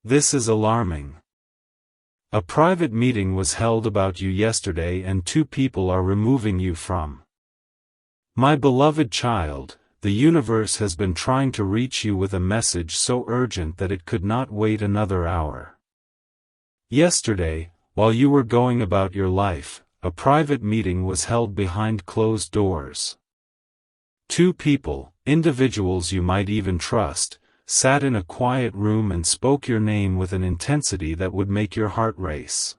This is alarming. A private meeting was held about you yesterday and 2 people are removing you from. My beloved child, the universe has been trying to reach you with a message so urgent that it could not wait another hour. Yesterday, while you were going about your life, a private meeting was held behind closed doors. 2 people, individuals you might even trust, sat in a quiet room and spoke your name with an intensity that would make your heart race.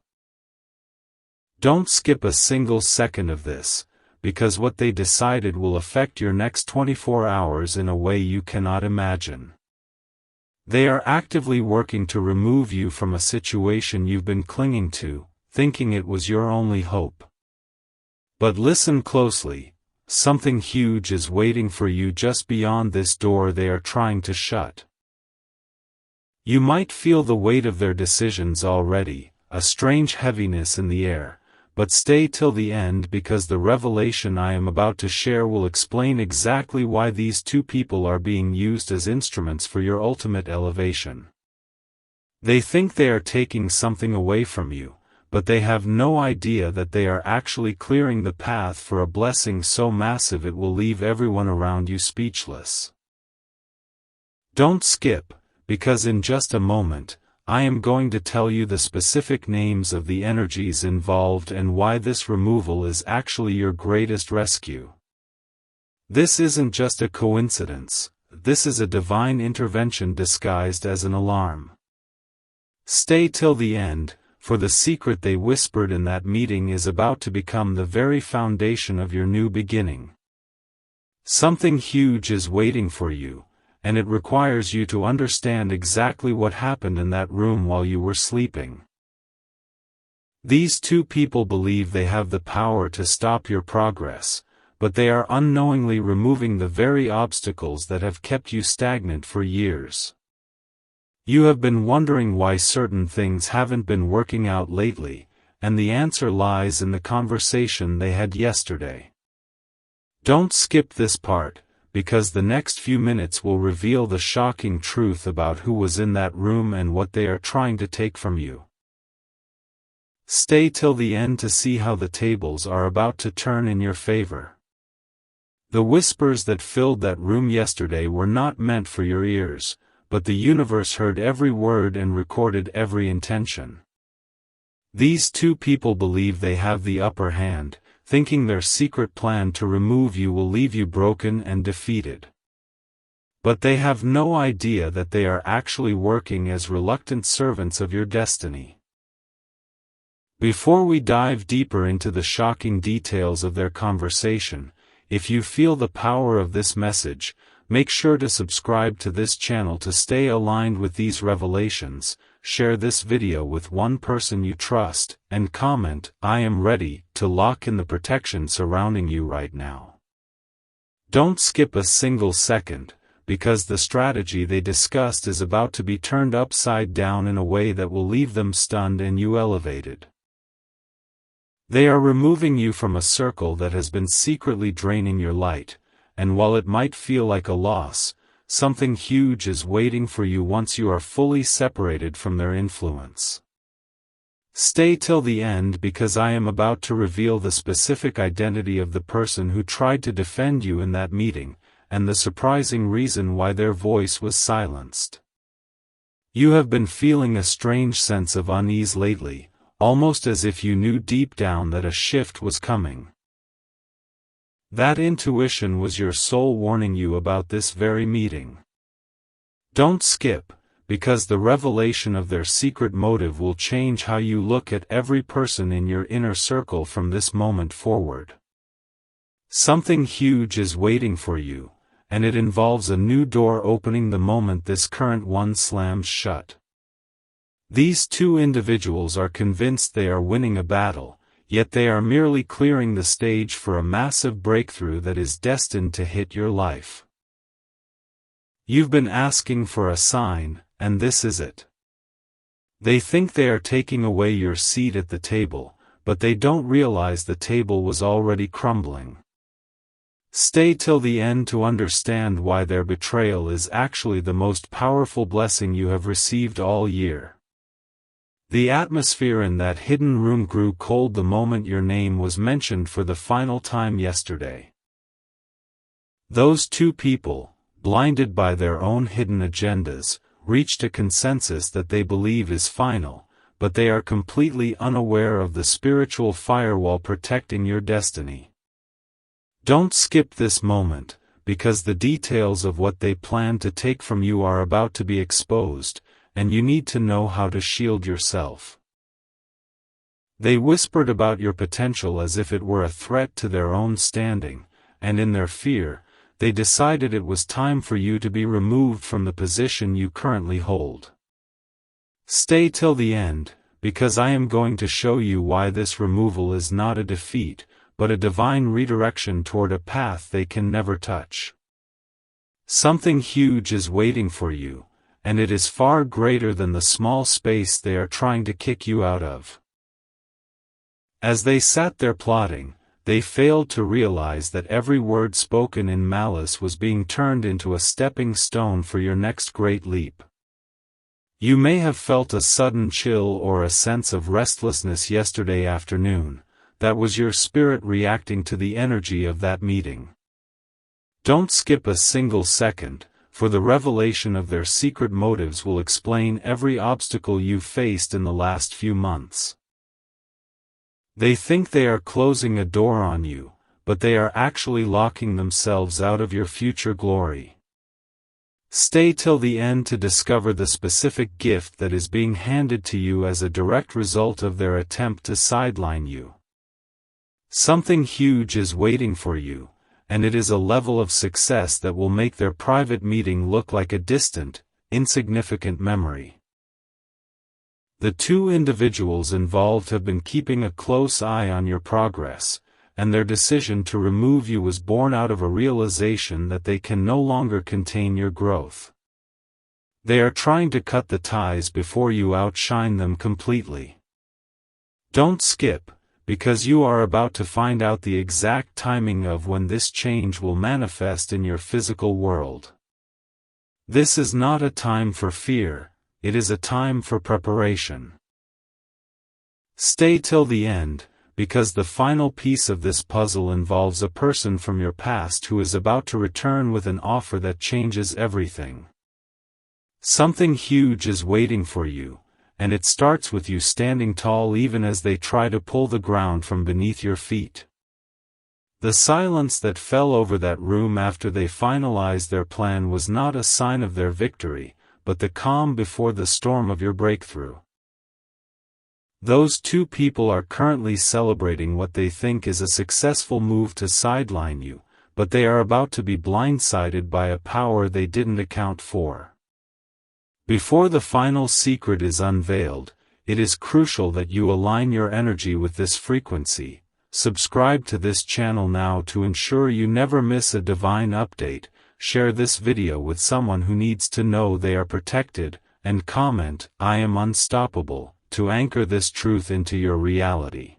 Don't skip a single second of this, because what they decided will affect your next 24 hours in a way you cannot imagine. They are actively working to remove you from a situation you've been clinging to, thinking it was your only hope. But listen closely. Something huge is waiting for you just beyond this door they are trying to shut. You might feel the weight of their decisions already, a strange heaviness in the air, but stay till the end because the revelation I am about to share will explain exactly why these 2 people are being used as instruments for your ultimate elevation. They think they are taking something away from you, but they have no idea that they are actually clearing the path for a blessing so massive it will leave everyone around you speechless. Don't skip, because in just a moment, I am going to tell you the specific names of the energies involved and why this removal is actually your greatest rescue. This isn't just a coincidence, this is a divine intervention disguised as an alarm. Stay till the end, for the secret they whispered in that meeting is about to become the very foundation of your new beginning. Something huge is waiting for you, and it requires you to understand exactly what happened in that room while you were sleeping. These 2 people believe they have the power to stop your progress, but they are unknowingly removing the very obstacles that have kept you stagnant for years. You have been wondering why certain things haven't been working out lately, and the answer lies in the conversation they had yesterday. Don't skip this part, because the next few minutes will reveal the shocking truth about who was in that room and what they are trying to take from you. Stay till the end to see how the tables are about to turn in your favor. The whispers that filled that room yesterday were not meant for your ears, but the universe heard every word and recorded every intention. These 2 people believe they have the upper hand, thinking their secret plan to remove you will leave you broken and defeated. But they have no idea that they are actually working as reluctant servants of your destiny. Before we dive deeper into the shocking details of their conversation, if you feel the power of this message, make sure to subscribe to this channel to stay aligned with these revelations, share this video with one person you trust, and comment, "I am ready," to lock in the protection surrounding you right now. Don't skip a single second, because the strategy they discussed is about to be turned upside down in a way that will leave them stunned and you elevated. They are removing you from a circle that has been secretly draining your light, and while it might feel like a loss, something huge is waiting for you once you are fully separated from their influence. Stay till the end because I am about to reveal the specific identity of the person who tried to defend you in that meeting, and the surprising reason why their voice was silenced. You have been feeling a strange sense of unease lately, almost as if you knew deep down that a shift was coming. That intuition was your soul warning you about this very meeting. Don't skip, because the revelation of their secret motive will change how you look at every person in your inner circle from this moment forward. Something huge is waiting for you, and it involves a new door opening the moment this current one slams shut. These 2 individuals are convinced they are winning a battle, yet they are merely clearing the stage for a massive breakthrough that is destined to hit your life. You've been asking for a sign, and this is it. They think they are taking away your seat at the table, but they don't realize the table was already crumbling. Stay till the end to understand why their betrayal is actually the most powerful blessing you have received all year. The atmosphere in that hidden room grew cold the moment your name was mentioned for the final time yesterday. Those two people, blinded by their own hidden agendas, reached a consensus that they believe is final, but they are completely unaware of the spiritual firewall protecting your destiny. Don't skip this moment, because the details of what they plan to take from you are about to be exposed, and you need to know how to shield yourself. They whispered about your potential as if it were a threat to their own standing, and in their fear, they decided it was time for you to be removed from the position you currently hold. Stay till the end, because I am going to show you why this removal is not a defeat, but a divine redirection toward a path they can never touch. Something huge is waiting for you, and it is far greater than the small space they are trying to kick you out of. As they sat there plotting, they failed to realize that every word spoken in malice was being turned into a stepping stone for your next great leap. You may have felt a sudden chill or a sense of restlessness yesterday afternoon. That was your spirit reacting to the energy of that meeting. Don't skip a single second, for the revelation of their secret motives will explain every obstacle you've faced in the last few months. They think they are closing a door on you, but they are actually locking themselves out of your future glory. Stay till the end to discover the specific gift that is being handed to you as a direct result of their attempt to sideline you. Something huge is waiting for you, and it is a level of success that will make their private meeting look like a distant, insignificant memory. The two individuals involved have been keeping a close eye on your progress, and their decision to remove you was born out of a realization that they can no longer contain your growth. They are trying to cut the ties before you outshine them completely. Don't skip, because you are about to find out the exact timing of when this change will manifest in your physical world. This is not a time for fear, it is a time for preparation. Stay till the end, because the final piece of this puzzle involves a person from your past who is about to return with an offer that changes everything. Something huge is waiting for you, and it starts with you standing tall even as they try to pull the ground from beneath your feet. The silence that fell over that room after they finalized their plan was not a sign of their victory, but the calm before the storm of your breakthrough. Those two people are currently celebrating what they think is a successful move to sideline you, but they are about to be blindsided by a power they didn't account for. Before the final secret is unveiled, it is crucial that you align your energy with this frequency. Subscribe to this channel now to ensure you never miss a divine update. Share this video with someone who needs to know they are protected, and comment, "I am unstoppable," to anchor this truth into your reality.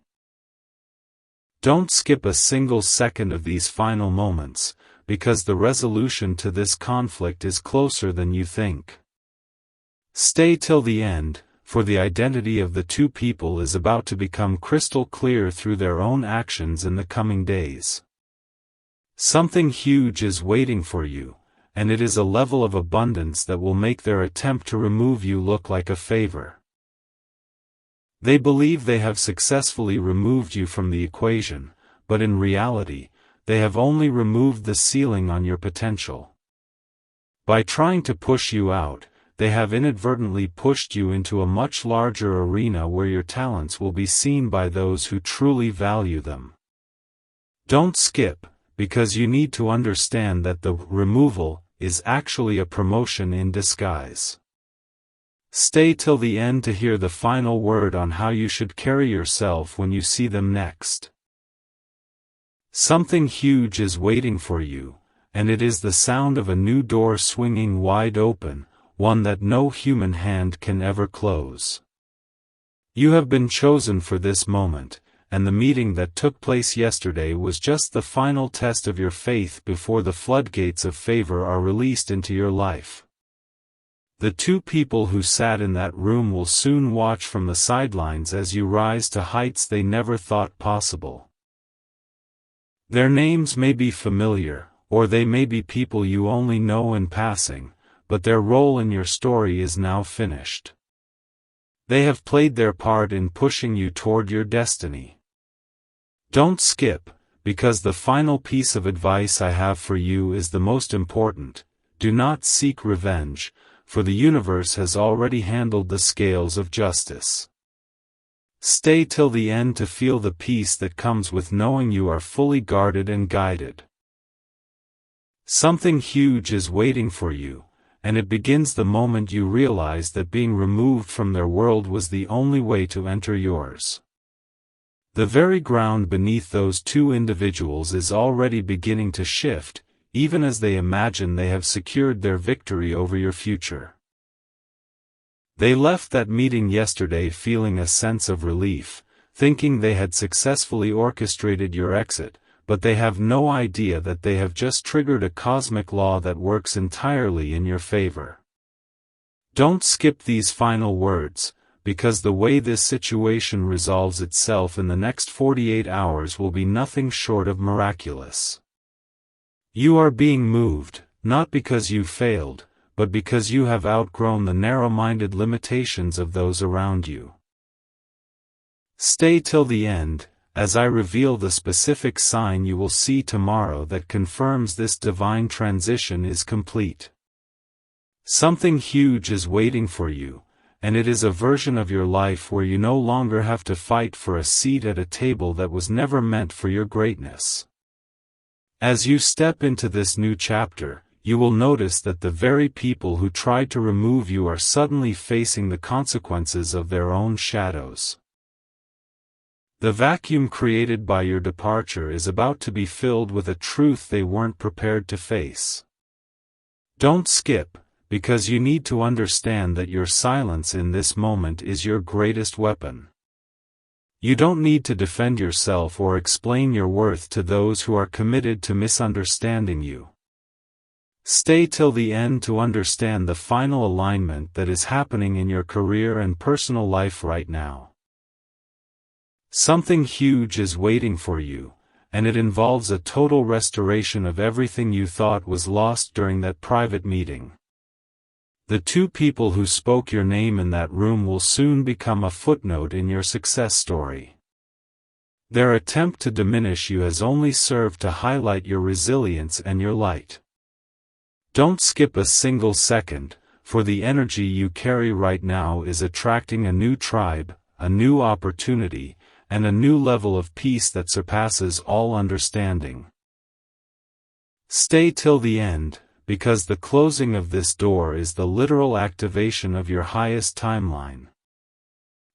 Don't skip a single second of these final moments, because the resolution to this conflict is closer than you think. Stay till the end, for the identity of the two people is about to become crystal clear through their own actions in the coming days. Something huge is waiting for you, and it is a level of abundance that will make their attempt to remove you look like a favor. They believe they have successfully removed you from the equation, but in reality, they have only removed the ceiling on your potential. By trying to push you out, they have inadvertently pushed you into a much larger arena where your talents will be seen by those who truly value them. Don't skip, because you need to understand that the removal is actually a promotion in disguise. Stay till the end to hear the final word on how you should carry yourself when you see them next. Something huge is waiting for you, and it is the sound of a new door swinging wide open, one that no human hand can ever close. You have been chosen for this moment, and the meeting that took place yesterday was just the final test of your faith before the floodgates of favor are released into your life. The two people who sat in that room will soon watch from the sidelines as you rise to heights they never thought possible. Their names may be familiar, or they may be people you only know in passing, but their role in your story is now finished. They have played their part in pushing you toward your destiny. Don't skip, because the final piece of advice I have for you is the most important. Do not seek revenge, for the universe has already handled the scales of justice. Stay till the end to feel the peace that comes with knowing you are fully guarded and guided. Something huge is waiting for you, and it begins the moment you realize that being removed from their world was the only way to enter yours. The very ground beneath those two individuals is already beginning to shift, even as they imagine they have secured their victory over your future. They left that meeting yesterday feeling a sense of relief, thinking they had successfully orchestrated your exit, but they have no idea that they have just triggered a cosmic law that works entirely in your favor. Don't skip these final words, because the way this situation resolves itself in the next 48 hours will be nothing short of miraculous. You are being moved, not because you failed, but because you have outgrown the narrow-minded limitations of those around you. Stay till the end, as I reveal the specific sign you will see tomorrow that confirms this divine transition is complete. Something huge is waiting for you, and it is a version of your life where you no longer have to fight for a seat at a table that was never meant for your greatness. As you step into this new chapter, you will notice that the very people who tried to remove you are suddenly facing the consequences of their own shadows. The vacuum created by your departure is about to be filled with a truth they weren't prepared to face. Don't skip, because you need to understand that your silence in this moment is your greatest weapon. You don't need to defend yourself or explain your worth to those who are committed to misunderstanding you. Stay till the end to understand the final alignment that is happening in your career and personal life right now. Something huge is waiting for you, and it involves a total restoration of everything you thought was lost during that private meeting. The two people who spoke your name in that room will soon become a footnote in your success story. Their attempt to diminish you has only served to highlight your resilience and your light. Don't skip a single second, for the energy you carry right now is attracting a new tribe, a new opportunity, and a new level of peace that surpasses all understanding. Stay till the end, because the closing of this door is the literal activation of your highest timeline.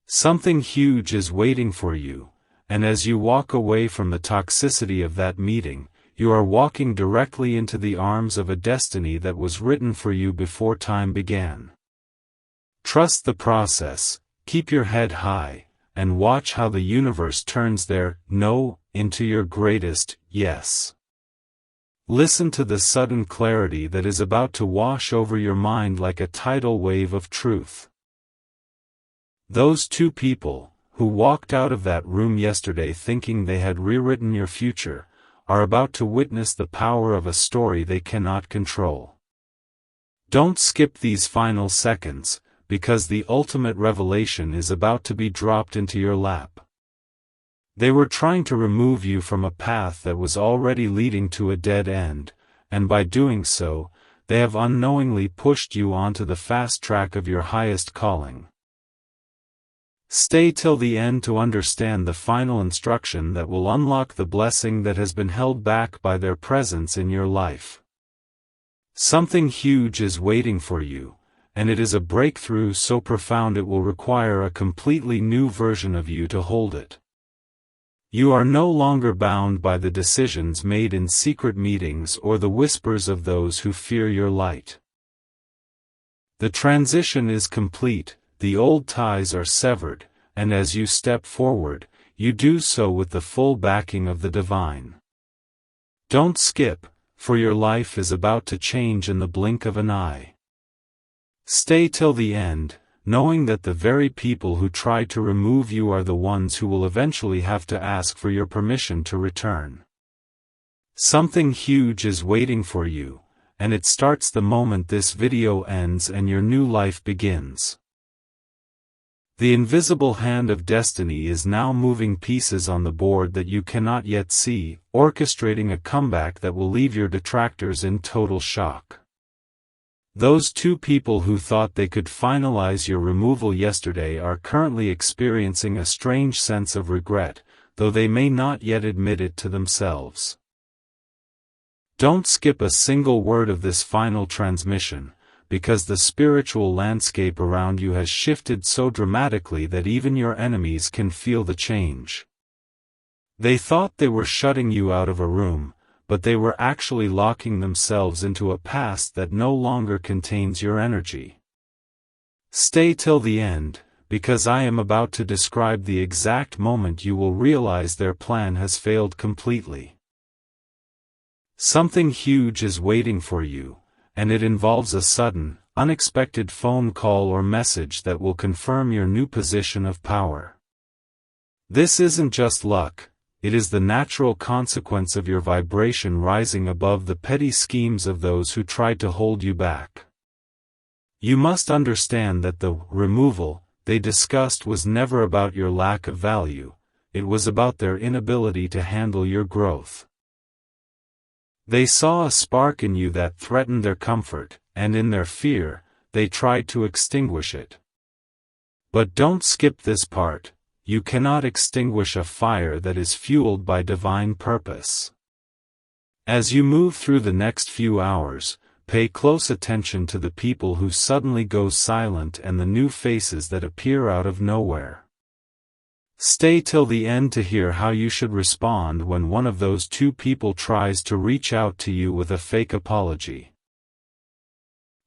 Something huge is waiting for you, and as you walk away from the toxicity of that meeting, you are walking directly into the arms of a destiny that was written for you before time began. Trust the process, keep your head high, and watch how the universe turns their no into your greatest yes. Listen to the sudden clarity that is about to wash over your mind like a tidal wave of truth. Those two people, who walked out of that room yesterday thinking they had rewritten your future, are about to witness the power of a story they cannot control. Don't skip these final seconds, because the ultimate revelation is about to be dropped into your lap. They were trying to remove you from a path that was already leading to a dead end, and by doing so, they have unknowingly pushed you onto the fast track of your highest calling. Stay till the end to understand the final instruction that will unlock the blessing that has been held back by their presence in your life. Something huge is waiting for you, and it is a breakthrough so profound it will require a completely new version of you to hold it. You are no longer bound by the decisions made in secret meetings or the whispers of those who fear your light. The transition is complete, the old ties are severed, and as you step forward, you do so with the full backing of the divine. Don't skip, for your life is about to change in the blink of an eye. Stay till the end, knowing that the very people who tried to remove you are the ones who will eventually have to ask for your permission to return. Something huge is waiting for you, and it starts the moment this video ends and your new life begins. The invisible hand of destiny is now moving pieces on the board that you cannot yet see, orchestrating a comeback that will leave your detractors in total shock. Those two people who thought they could finalize your removal yesterday are currently experiencing a strange sense of regret, though they may not yet admit it to themselves. Don't skip a single word of this final transmission, because the spiritual landscape around you has shifted so dramatically that even your enemies can feel the change. They thought they were shutting you out of a room, but they were actually locking themselves into a past that no longer contains your energy. Stay till the end, because I am about to describe the exact moment you will realize their plan has failed completely. Something huge is waiting for you, and it involves a sudden, unexpected phone call or message that will confirm your new position of power. This isn't just luck, it is the natural consequence of your vibration rising above the petty schemes of those who tried to hold you back. You must understand that the removal they discussed was never about your lack of value, it was about their inability to handle your growth. They saw a spark in you that threatened their comfort, and in their fear, they tried to extinguish it. But don't skip this part, you cannot extinguish a fire that is fueled by divine purpose. As you move through the next few hours, pay close attention to the people who suddenly go silent and the new faces that appear out of nowhere. Stay till the end to hear how you should respond when one of those two people tries to reach out to you with a fake apology.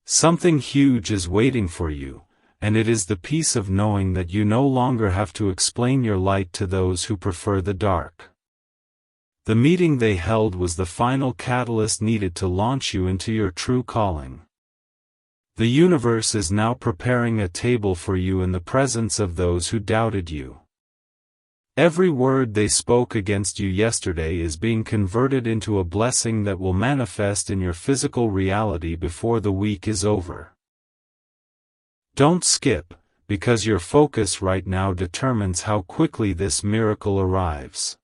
Something huge is waiting for you, and it is the peace of knowing that you no longer have to explain your light to those who prefer the dark. The meeting they held was the final catalyst needed to launch you into your true calling. The universe is now preparing a table for you in the presence of those who doubted you. Every word they spoke against you yesterday is being converted into a blessing that will manifest in your physical reality before the week is over. Don't skip, because your focus right now determines how quickly this miracle arrives.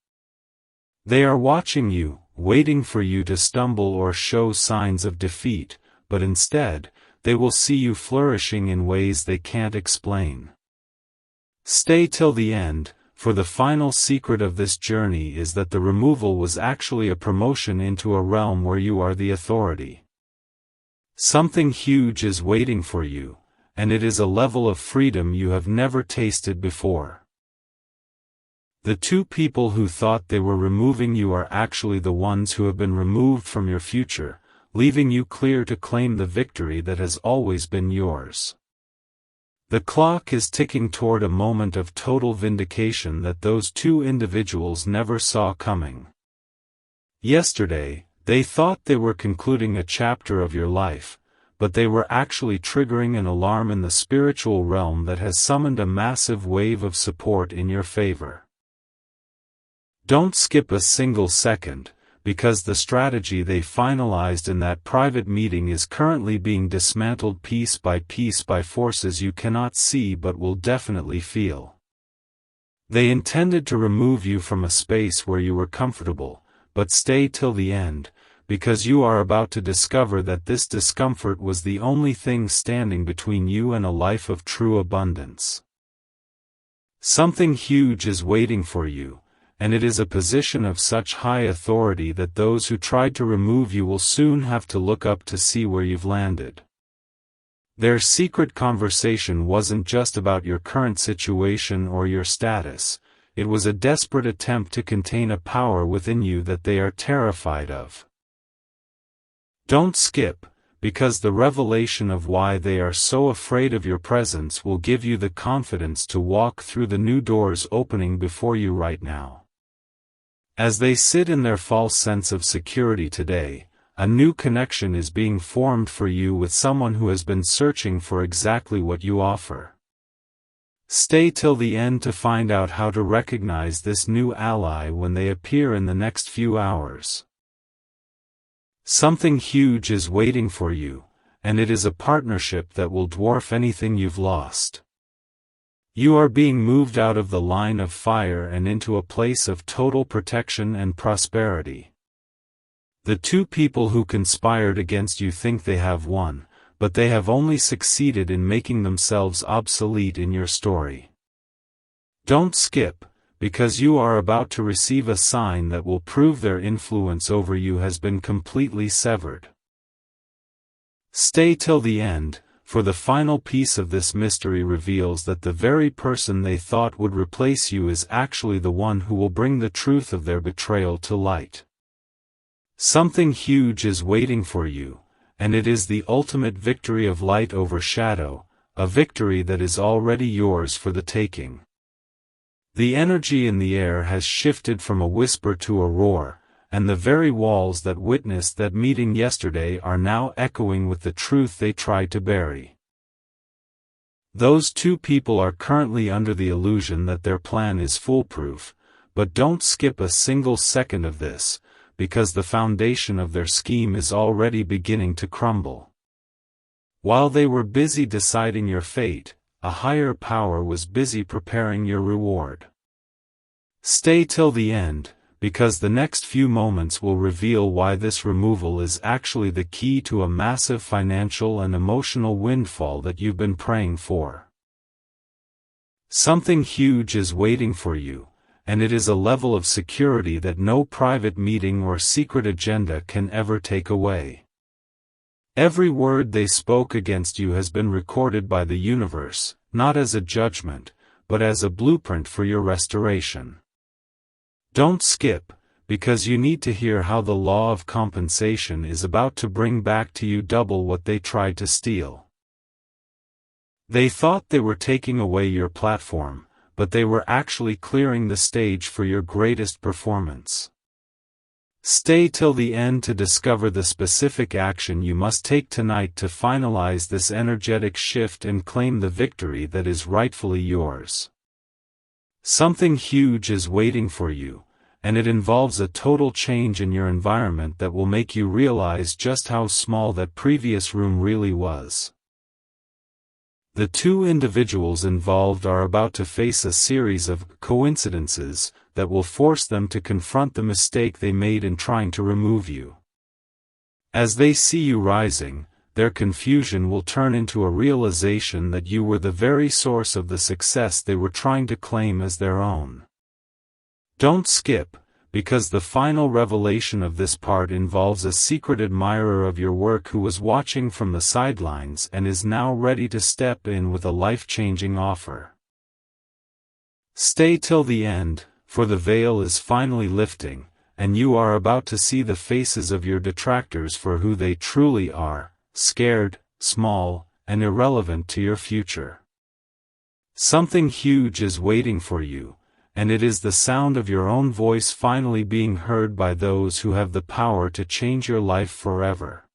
They are watching you, waiting for you to stumble or show signs of defeat, but instead, they will see you flourishing in ways they can't explain. Stay till the end, for the final secret of this journey is that the removal was actually a promotion into a realm where you are the authority. Something huge is waiting for you, and it is a level of freedom you have never tasted before. The two people who thought they were removing you are actually the ones who have been removed from your future, leaving you clear to claim the victory that has always been yours. The clock is ticking toward a moment of total vindication that those two individuals never saw coming. Yesterday, they thought they were concluding a chapter of your life, but they were actually triggering an alarm in the spiritual realm that has summoned a massive wave of support in your favor. Don't skip a single second, because the strategy they finalized in that private meeting is currently being dismantled piece by forces you cannot see but will definitely feel. They intended to remove you from a space where you were comfortable, but stay till the end, because you are about to discover that this discomfort was the only thing standing between you and a life of true abundance. Something huge is waiting for you, and it is a position of such high authority that those who tried to remove you will soon have to look up to see where you've landed. Their secret conversation wasn't just about your current situation or your status, it was a desperate attempt to contain a power within you that they are terrified of. Don't skip, because the revelation of why they are so afraid of your presence will give you the confidence to walk through the new doors opening before you right now. As they sit in their false sense of security today, a new connection is being formed for you with someone who has been searching for exactly what you offer. Stay till the end to find out how to recognize this new ally when they appear in the next few hours. Something huge is waiting for you, and it is a partnership that will dwarf anything you've lost. You are being moved out of the line of fire and into a place of total protection and prosperity. The two people who conspired against you think they have won, but they have only succeeded in making themselves obsolete in your story. Don't skip, because you are about to receive a sign that will prove their influence over you has been completely severed. Stay till the end, for the final piece of this mystery reveals that the very person they thought would replace you is actually the one who will bring the truth of their betrayal to light. Something huge is waiting for you, and it is the ultimate victory of light over shadow, a victory that is already yours for the taking. The energy in the air has shifted from a whisper to a roar, and the very walls that witnessed that meeting yesterday are now echoing with the truth they tried to bury. Those two people are currently under the illusion that their plan is foolproof, but don't skip a single second of this, because the foundation of their scheme is already beginning to crumble. While they were busy deciding your fate, a higher power was busy preparing your reward. Stay till the end, because the next few moments will reveal why this removal is actually the key to a massive financial and emotional windfall that you've been praying for. Something huge is waiting for you, and it is a level of security that no private meeting or secret agenda can ever take away. Every word they spoke against you has been recorded by the universe, not as a judgment, but as a blueprint for your restoration. Don't skip, because you need to hear how the law of compensation is about to bring back to you double what they tried to steal. They thought they were taking away your platform, but they were actually clearing the stage for your greatest performance. Stay till the end to discover the specific action you must take tonight to finalize this energetic shift and claim the victory that is rightfully yours. Something huge is waiting for you, and it involves a total change in your environment that will make you realize just how small that previous room really was. The two individuals involved are about to face a series of coincidences that will force them to confront the mistake they made in trying to remove you. As they see you rising, their confusion will turn into a realization that you were the very source of the success they were trying to claim as their own. Don't skip, because the final revelation of this part involves a secret admirer of your work who was watching from the sidelines and is now ready to step in with a life-changing offer. Stay till the end, for the veil is finally lifting, and you are about to see the faces of your detractors for who they truly are, scared, small, and irrelevant to your future. Something huge is waiting for you, and it is the sound of your own voice finally being heard by those who have the power to change your life forever.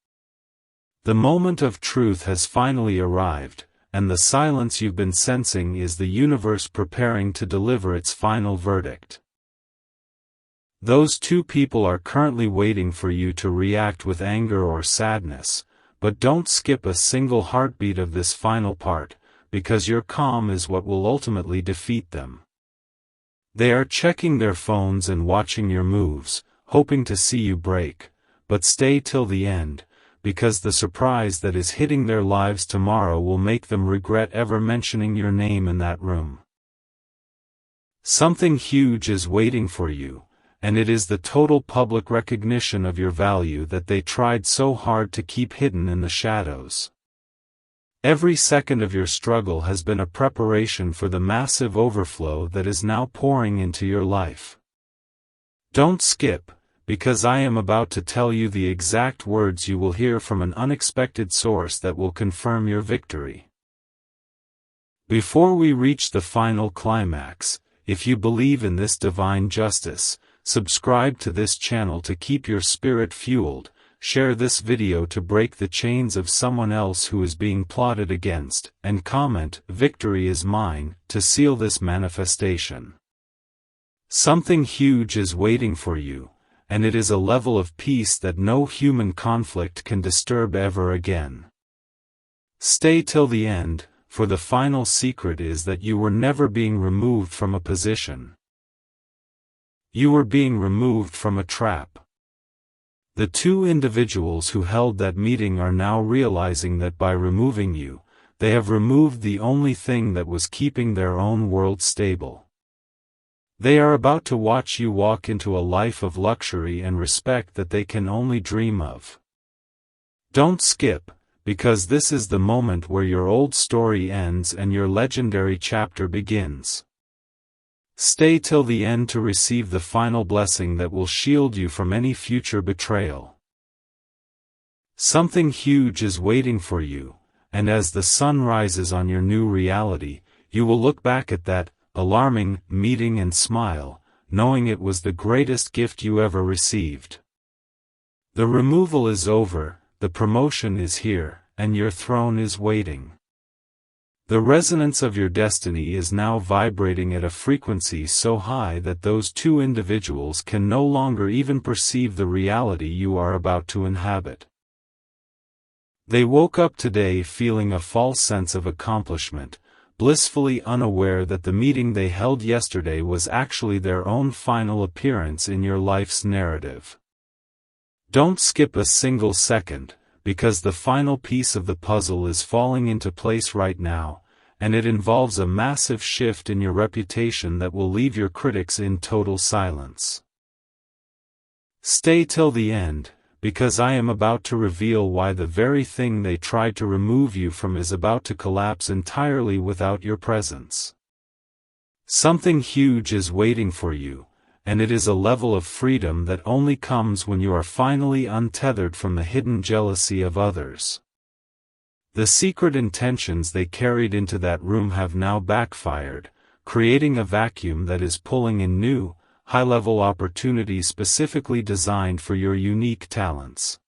The moment of truth has finally arrived, and the silence you've been sensing is the universe preparing to deliver its final verdict. Those two people are currently waiting for you to react with anger or sadness, but don't skip a single heartbeat of this final part, because your calm is what will ultimately defeat them. They are checking their phones and watching your moves, hoping to see you break, but stay till the end, because the surprise that is hitting their lives tomorrow will make them regret ever mentioning your name in that room. Something huge is waiting for you, and it is the total public recognition of your value that they tried so hard to keep hidden in the shadows. Every second of your struggle has been a preparation for the massive overflow that is now pouring into your life. Don't skip, because I am about to tell you the exact words you will hear from an unexpected source that will confirm your victory. Before we reach the final climax, if you believe in this divine justice, subscribe to this channel to keep your spirit fueled, share this video to break the chains of someone else who is being plotted against, and comment, "Victory is mine," to seal this manifestation. Something huge is waiting for you, and it is a level of peace that no human conflict can disturb ever again. Stay till the end, for the final secret is that you were never being removed from a position. You were being removed from a trap. The two individuals who held that meeting are now realizing that by removing you, they have removed the only thing that was keeping their own world stable. They are about to watch you walk into a life of luxury and respect that they can only dream of. Don't skip, because this is the moment where your old story ends and your legendary chapter begins. Stay till the end to receive the final blessing that will shield you from any future betrayal. Something huge is waiting for you, and as the sun rises on your new reality, you will look back at that alarming meeting and smile, knowing it was the greatest gift you ever received. The removal is over, the promotion is here, and your throne is waiting. The resonance of your destiny is now vibrating at a frequency so high that those two individuals can no longer even perceive the reality you are about to inhabit. They woke up today feeling a false sense of accomplishment, blissfully unaware that the meeting they held yesterday was actually their own final appearance in your life's narrative. Don't skip a single second, because the final piece of the puzzle is falling into place right now, and it involves a massive shift in your reputation that will leave your critics in total silence. Stay till the end, because I am about to reveal why the very thing they tried to remove you from is about to collapse entirely without your presence. Something huge is waiting for you, and it is a level of freedom that only comes when you are finally untethered from the hidden jealousy of others. The secret intentions they carried into that room have now backfired, creating a vacuum that is pulling in new, high-level opportunities specifically designed for your unique talents.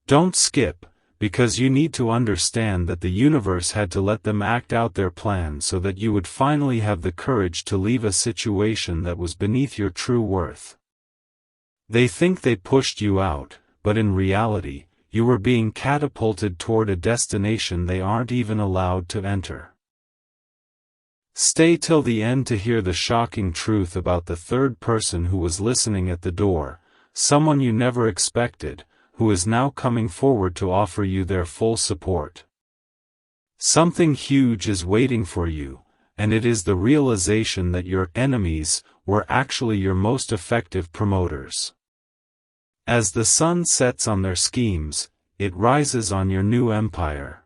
Don't skip, because you need to understand that the universe had to let them act out their plan so that you would finally have the courage to leave a situation that was beneath your true worth. They think they pushed you out, but in reality, you were being catapulted toward a destination they aren't even allowed to enter. Stay till the end to hear the shocking truth about the third person who was listening at the door, someone you never expected, who is now coming forward to offer you their full support. Something huge is waiting for you, and it is the realization that your enemies were actually your most effective promoters. As the sun sets on their schemes, it rises on your new empire.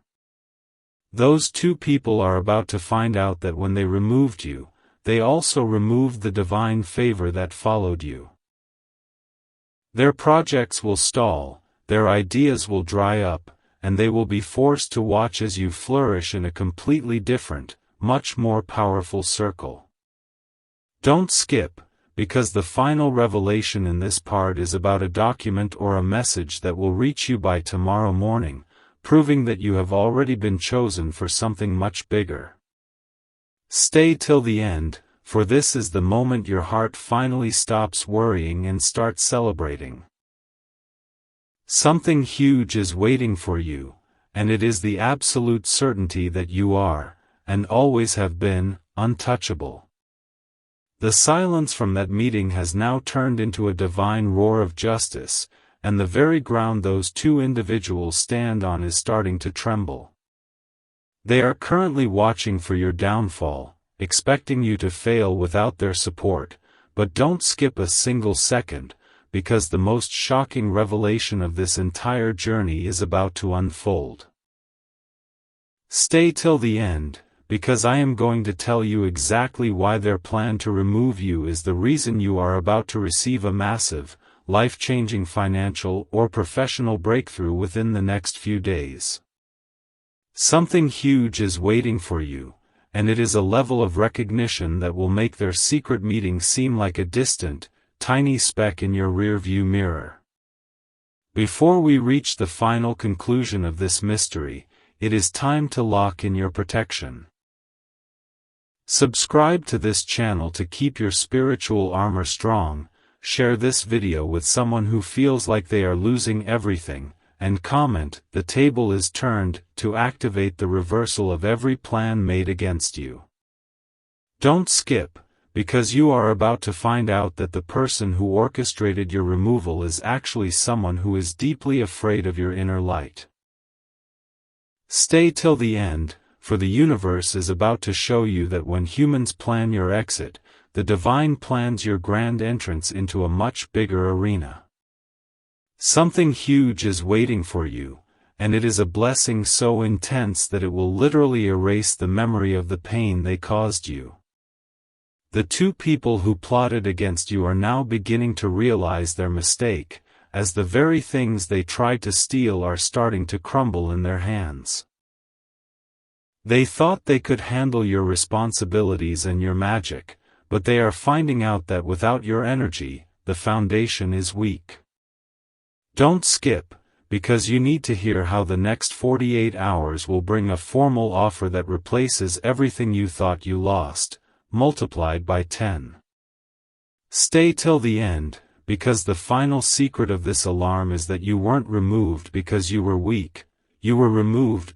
Those two people are about to find out that when they removed you, they also removed the divine favor that followed you. Their projects will stall, their ideas will dry up, and they will be forced to watch as you flourish in a completely different, much more powerful circle. Don't skip, because the final revelation in this part is about a document or a message that will reach you by tomorrow morning, proving that you have already been chosen for something much bigger. Stay till the end, for this is the moment your heart finally stops worrying and starts celebrating. Something huge is waiting for you, and it is the absolute certainty that you are, and always have been, untouchable. The silence from that meeting has now turned into a divine roar of justice, and the very ground those two individuals stand on is starting to tremble. They are currently watching for your downfall, expecting you to fail without their support, but don't skip a single second, because the most shocking revelation of this entire journey is about to unfold. Stay till the end, because I am going to tell you exactly why their plan to remove you is the reason you are about to receive a massive, life-changing financial or professional breakthrough within the next few days. Something huge is waiting for you, and it is a level of recognition that will make their secret meeting seem like a distant, tiny speck in your rear-view mirror. Before we reach the final conclusion of this mystery, it is time to lock in your protection. Subscribe to this channel to keep your spiritual armor strong, share this video with someone who feels like they are losing everything, and comment, "The table is turned," to activate the reversal of every plan made against you. Don't skip, because you are about to find out that the person who orchestrated your removal is actually someone who is deeply afraid of your inner light. Stay till the end, for the universe is about to show you that when humans plan your exit, the divine plans your grand entrance into a much bigger arena. Something huge is waiting for you, and it is a blessing so intense that it will literally erase the memory of the pain they caused you. The two people who plotted against you are now beginning to realize their mistake, as the very things they tried to steal are starting to crumble in their hands. They thought they could handle your responsibilities and your magic, but they are finding out that without your energy, the foundation is weak. Don't skip, because you need to hear how the next 48 hours will bring a formal offer that replaces everything you thought you lost, multiplied by 10. Stay till the end, because the final secret of this alarm is that you weren't removed because you were weak, you were removed